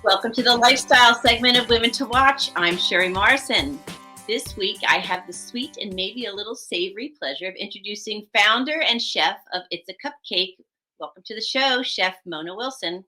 Welcome to the lifestyle segment of Women to Watch. I'm Cheri Morrison. This week, I have the sweet and maybe a little savory pleasure of introducing founder and chef of It's a Cupcake. Welcome to the show, Chef Mona Wilson.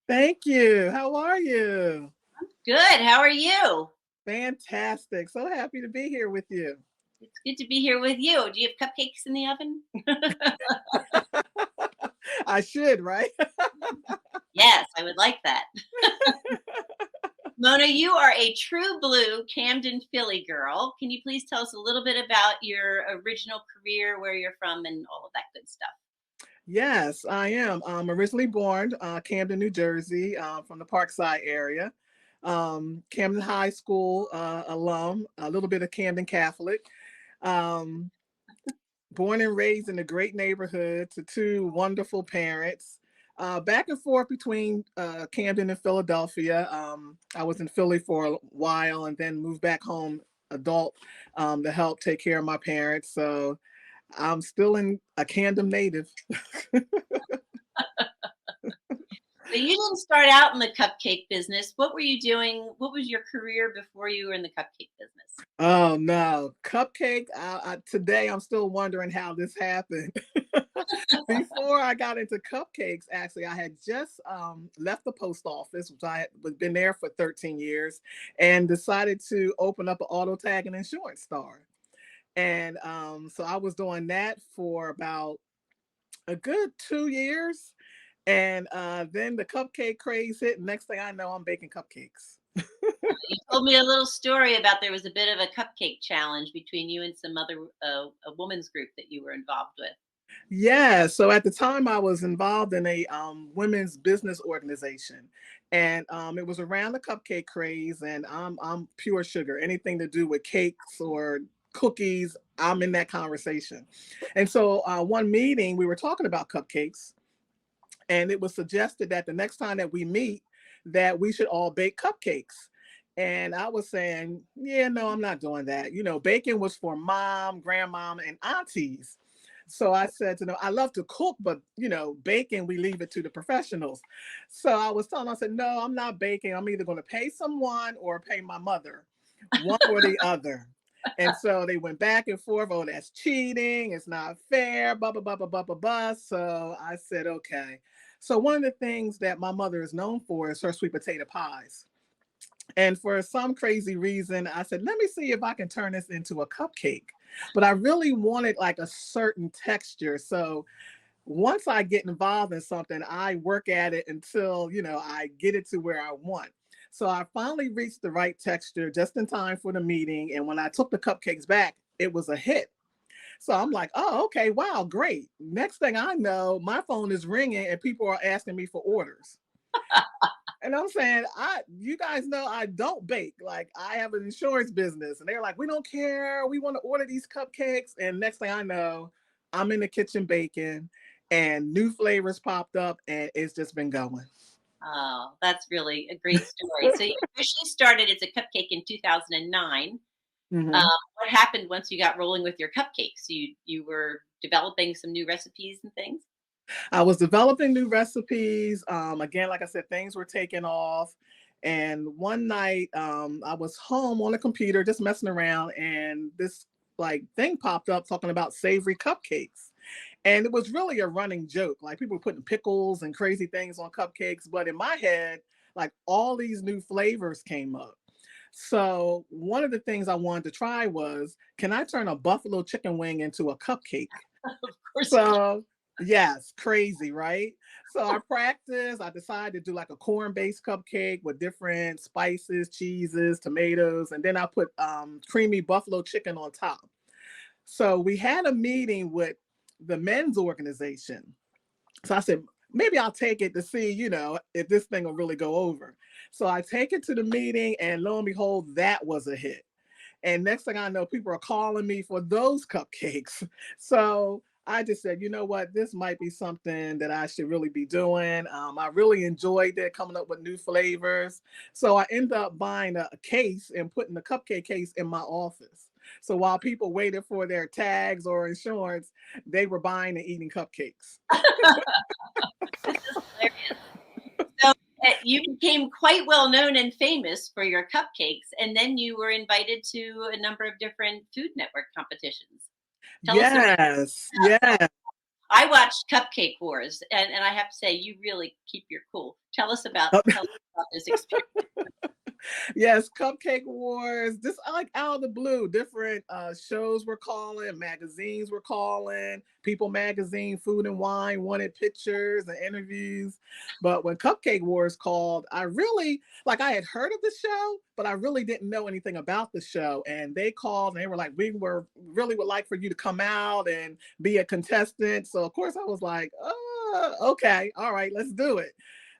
Thank you. How are you? Good. How are you? Fantastic. So happy to be here with you. It's good to be here with you. Do you have cupcakes in the oven? I should, right? Yes, I would like that. Mona, you are a true blue Camden, Philly girl. Can you please tell us a little bit about your original career, where you're from, and all of that good stuff? Yes, I am. I'm originally born Camden, New Jersey, from the Parkside area. Camden High School alum, a little bit of Camden Catholic. Um, Born and raised in a great neighborhood to two wonderful parents. Back and forth between Camden and Philadelphia. I was in Philly for a while and then moved back home adult to help take care of my parents. So I'm still a Camden native. So you didn't start out in the cupcake business. What were you doing? What was your career before you were in the cupcake business? Oh no, cupcake. Today I'm still wondering how this happened. Before I got into cupcakes, actually, I had just left the post office, which I had been there for 13 years, and decided to open up an auto tag and insurance store. And so I was doing that for about a good 2 years. And then the cupcake craze hit. And next thing I know, I'm baking cupcakes. You told me a little story about there was a bit of a cupcake challenge between you and some other a women's group that you were involved with. Yeah, so at the time I was involved in a women's business organization, and it was around the cupcake craze. And I'm pure sugar, anything to do with cakes or cookies, I'm in that conversation. And so one meeting we were talking about cupcakes, and it was suggested that the next time that we meet, that we should all bake cupcakes. And I was saying, yeah, no, I'm not doing that. Baking was for mom, grandmom, and aunties. So I said to them, I love to cook, but baking, we leave it to the professionals. So I was telling them, I said, no, I'm not baking. I'm either going to pay someone or pay my mother, one or the other. And so they went back and forth. Oh, that's cheating. It's not fair. Blah, blah, blah, blah, blah, blah, blah. So I said, okay. So one of the things that my mother is known for is her sweet potato pies. And for some crazy reason, I said, let me see if I can turn this into a cupcake. But I really wanted like a certain texture. So once I get involved in something, I work at it until, I get it to where I want. So I finally reached the right texture just in time for the meeting. And when I took the cupcakes back, it was a hit. So I'm like, oh, okay, wow, great. Next thing I know, my phone is ringing and people are asking me for orders. And I'm saying, you guys know I don't bake. Like, I have an insurance business. And they're like, we don't care. We want to order these cupcakes. And next thing I know, I'm in the kitchen baking and new flavors popped up and it's just been going. Oh, that's really a great story. So you officially started It's a Cupcake in 2009. Mm-hmm. What happened once you got rolling with your cupcakes? You were developing some new recipes and things? I was developing new recipes. Again, like I said, things were taking off. And one night I was home on the computer just messing around, and this like thing popped up talking about savory cupcakes. And it was really a running joke. Like people were putting pickles and crazy things on cupcakes. But in my head, like all these new flavors came up. So one of the things I wanted to try was, can I turn a buffalo chicken wing into a cupcake? Of course. So yes, crazy, right? So I practiced. I decided to do like a corn-based cupcake with different spices, cheeses, tomatoes, and then I put creamy buffalo chicken on top. So we had a meeting with the men's organization. So I said, maybe I'll take it to see, if this thing will really go over. So I take it to the meeting, and lo and behold, that was a hit. And next thing I know, people are calling me for those cupcakes. So I just said, you know what, this might be something that I should really be doing. I really enjoyed it, coming up with new flavors. So I ended up buying a case and putting the cupcake case in my office. So while people waited for their tags or insurance, they were buying and eating cupcakes. This is hilarious. So You became quite well known and famous for your cupcakes, and then you were invited to a number of different Food Network competitions. Tell us about Yes, yes. I watched Cupcake Wars, and I have to say, you really keep your cool. Tell us about this experience. Yes, Cupcake Wars, just like out of the blue, different shows were calling, magazines were calling, People Magazine, Food and Wine wanted pictures and interviews. But when Cupcake Wars called, I really, like, I had heard of the show, but I really didn't know anything about the show. And they called and they were like, we were really would like for you to come out and be a contestant. So of course I was like, oh, okay, all right, let's do it.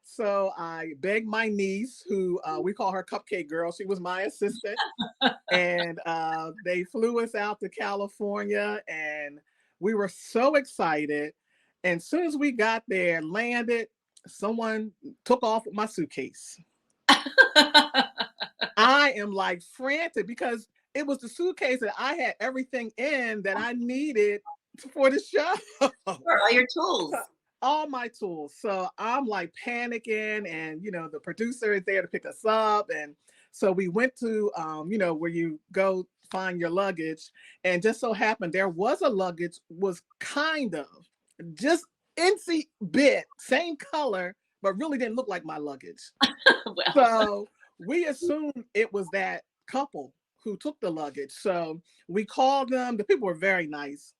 So I begged my niece, who we call her Cupcake Girl. She was my assistant. And they flew us out to California. And we were so excited. And as soon as we got there, landed, someone took off with my suitcase. I am like frantic because it was the suitcase that I had everything in that I needed for the show. For all your tools. All my tools. So I'm like panicking, and the producer is there to pick us up. And so we went to where you go find your luggage, and just so happened there was a luggage, was kind of just insy bit, same color, but really didn't look like my luggage. Well, So we assumed it was that couple who took the luggage. So we called them. The people were very nice.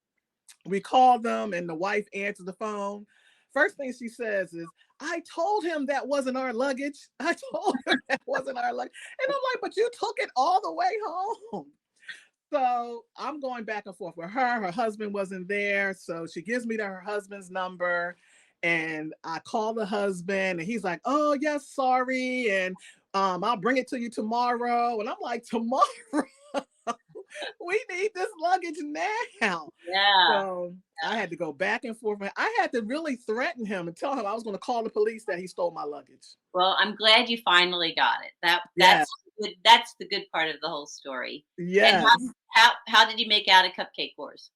We called them, and the wife answered the phone. First thing she says is, I told him that wasn't our luggage. I told him that wasn't our luggage. And I'm like, but you took it all the way home. So I'm going back and forth with her. Her husband wasn't there. So she gives me her husband's number. And I call the husband, and he's like, oh, yes, sorry. And I'll bring it to you tomorrow. And I'm like, tomorrow? We need this luggage now. yeah. So I had to go back and forth. I had to really threaten him and tell him I was going to call the police that he stole my luggage. Well, I'm glad you finally got it. Yes. That's the good part of the whole story. Yes. And how did you make out at Cupcake Wars?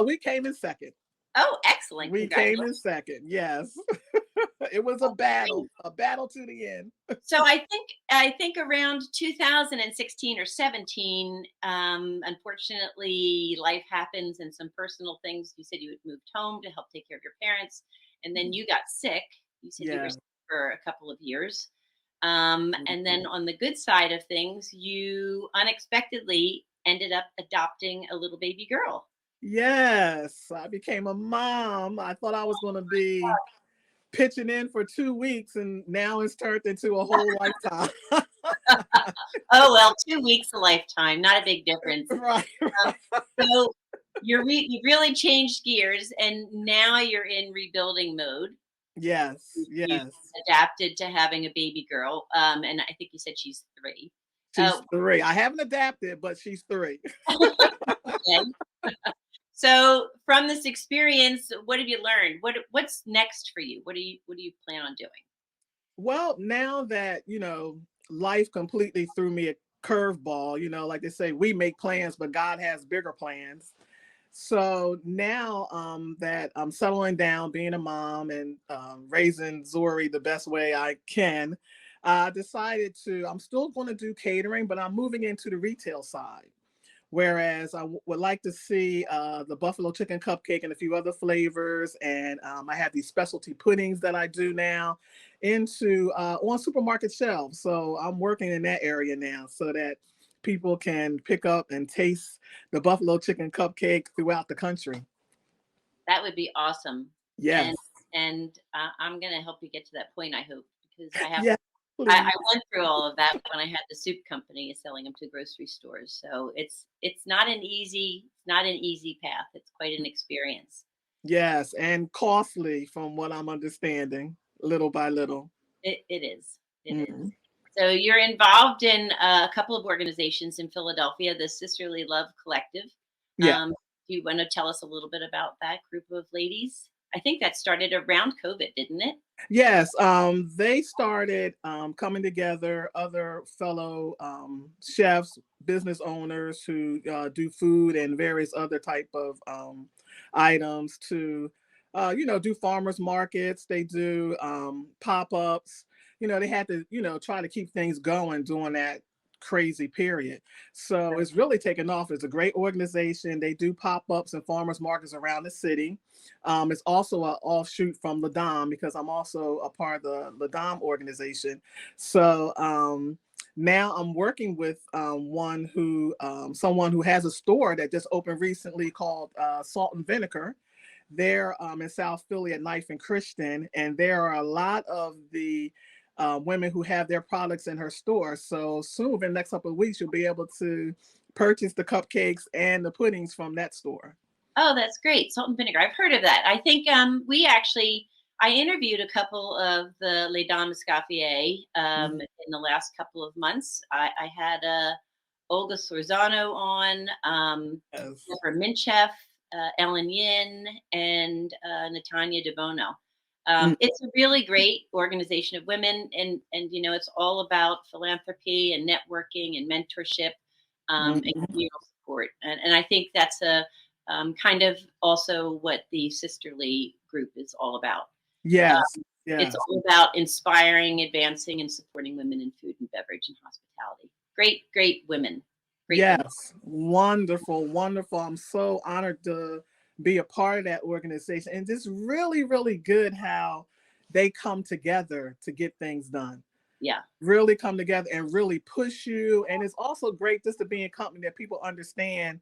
We came in second. Oh, excellent. We came in second. Yes. It was a battle to the end. So I think around 2016 or 17, unfortunately, life happens and some personal things. You said you had moved home to help take care of your parents, and then you got sick. You said you were sick for a couple of years. And then on the good side of things, you unexpectedly ended up adopting a little baby girl. Yes, I became a mom. I thought I was going to be pitching in for 2 weeks, and now it's turned into a whole lifetime. Oh, well, 2 weeks a lifetime, not a big difference. Right. So you've really changed gears, and now you're in rebuilding mode. Yes. You've adapted to having a baby girl, and I think you said she's 3. She's 3. I haven't adapted, but she's 3. Okay. So from this experience, what have you learned? What's next for you? What do you plan on doing? Well, now that, life completely threw me a curveball, like they say, we make plans, but God has bigger plans. So now that I'm settling down, being a mom, and raising Zori the best way I can, I decided I'm still going to do catering, but I'm moving into the retail side. Whereas I would like to see the buffalo chicken cupcake and a few other flavors. And I have these specialty puddings that I do now on supermarket shelves. So I'm working in that area now so that people can pick up and taste the buffalo chicken cupcake throughout the country. That would be awesome. Yes. And I'm going to help you get to that point, I hope, because I went through all of that when I had the soup company selling them to grocery stores. So it's not an easy path. It's quite an experience. Yes, and costly from what I'm understanding, little by little. It is. It is. So you're involved in a couple of organizations in Philadelphia, the Sisterly Love Collective. Yeah. Do you want to tell us a little bit about that group of ladies? I think that started around COVID, didn't it? Yes, they started coming together, other fellow chefs, business owners who do food and various other type of items to, do farmers markets. They do pop-ups they had to, try to keep things going during that crazy period. So it's really taken off. It's a great organization. They do pop-ups and farmers markets around the city. It's also an offshoot from LaDom, because I'm also a part of the LaDom organization. So now I'm working with someone who has a store that just opened recently called Salt and Vinegar. They're in South Philly at Knife and Christian, and there are a lot of the women who have their products in her store. So soon, in the next couple of weeks, you'll be able to purchase the cupcakes and the puddings from that store. Oh, that's great. Salt and vinegar. I've heard of that. I think I interviewed a couple of the Les Dames Escoffier in the last couple of months. I had Olga Sorzano on, Yes. Deborah Minchef, Ellen Yin, and Natanya DeBono. It's a really great organization of women, and it's all about philanthropy and networking and mentorship and communal support. And I think that's a kind of also what the Sisterly group is all about. Yes. It's all about inspiring, advancing, and supporting women in food and beverage and hospitality. Great women. Yes. Wonderful. Wonderful. I'm so honored to be a part of that organization. And just really, really good how they come together to get things done. Yeah. Really come together and really push you. And it's also great just to be in company that people understand,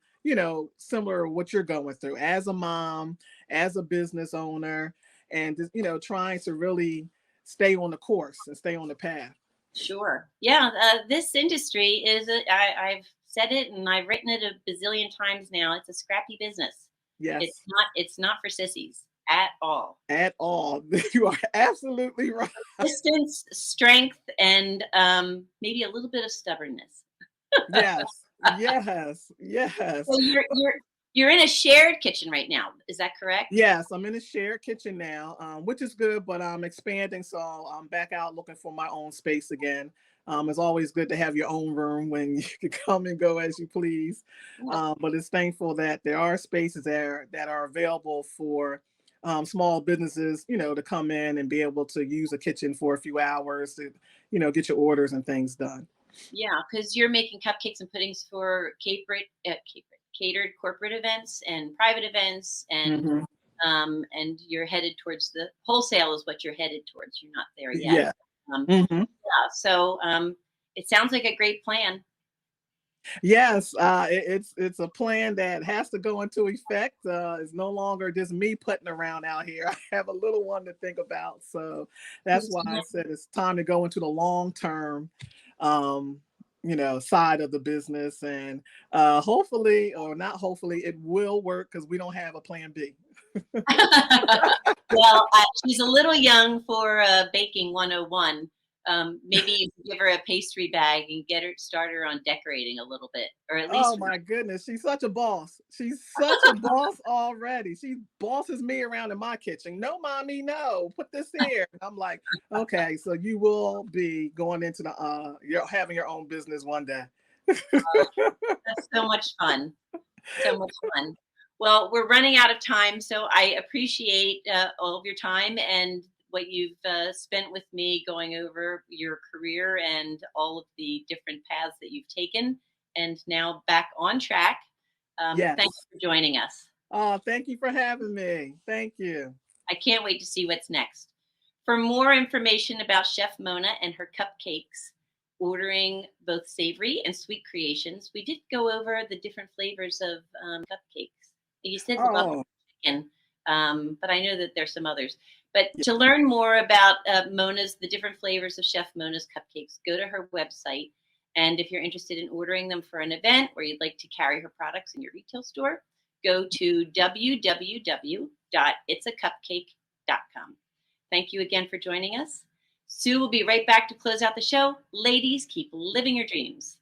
similar to what you're going through as a mom, as a business owner, and just, trying to really stay on the course and stay on the path. Sure. Yeah. This industry I've said it and I've written it a bazillion times now. It's a scrappy business. Yes. It's not for sissies at all. At all. You are absolutely right. Distance, strength, and maybe a little bit of stubbornness. Yes. So you're in a shared kitchen right now. Is that correct? Yes, I'm in a shared kitchen now, which is good, but I'm expanding, so I'm back out looking for my own space again. It's always good to have your own room when you can come and go as you please. But it's thankful that there are spaces there that are available for small businesses, to come in and be able to use a kitchen for a few hours to, get your orders and things done. Yeah, because you're making cupcakes and puddings for catered corporate events and private events, and you're headed towards the wholesale is what you're headed towards. You're not there yet. Yeah. So it sounds like a great plan. Yes, it's a plan that has to go into effect. It's no longer just me putting around out here. I have a little one to think about. So that's why I said it's time to go into the long term side of the business, and hopefully, or not hopefully, it will work, because we don't have a plan B. Well, she's a little young for baking 101. Maybe you can give her a pastry bag and start her on decorating a little bit, or at least. Oh my goodness, she's such a boss. She's such a boss already. She bosses me around in my kitchen. No, mommy, no, put this here. And I'm like, okay, so you will be going into you're having your own business one day. That's so much fun. So much fun. Well, we're running out of time, so I appreciate all of your time and what you've spent with me going over your career and all of the different paths that you've taken, and now back on track. Yes. Thanks for joining us. Oh, thank you for having me. Thank you. I can't wait to see what's next. For more information about Chef Mona and her cupcakes, ordering both savory and sweet creations, we did go over the different flavors of cupcakes. You said the buffalo chicken, but I know that there's some others. But to learn more about the different flavors of Chef Mona's cupcakes, go to her website. And if you're interested in ordering them for an event or you'd like to carry her products in your retail store, go to www.itsacupcake.com. Thank you again for joining us. Sue will be right back to close out the show. Ladies, keep living your dreams.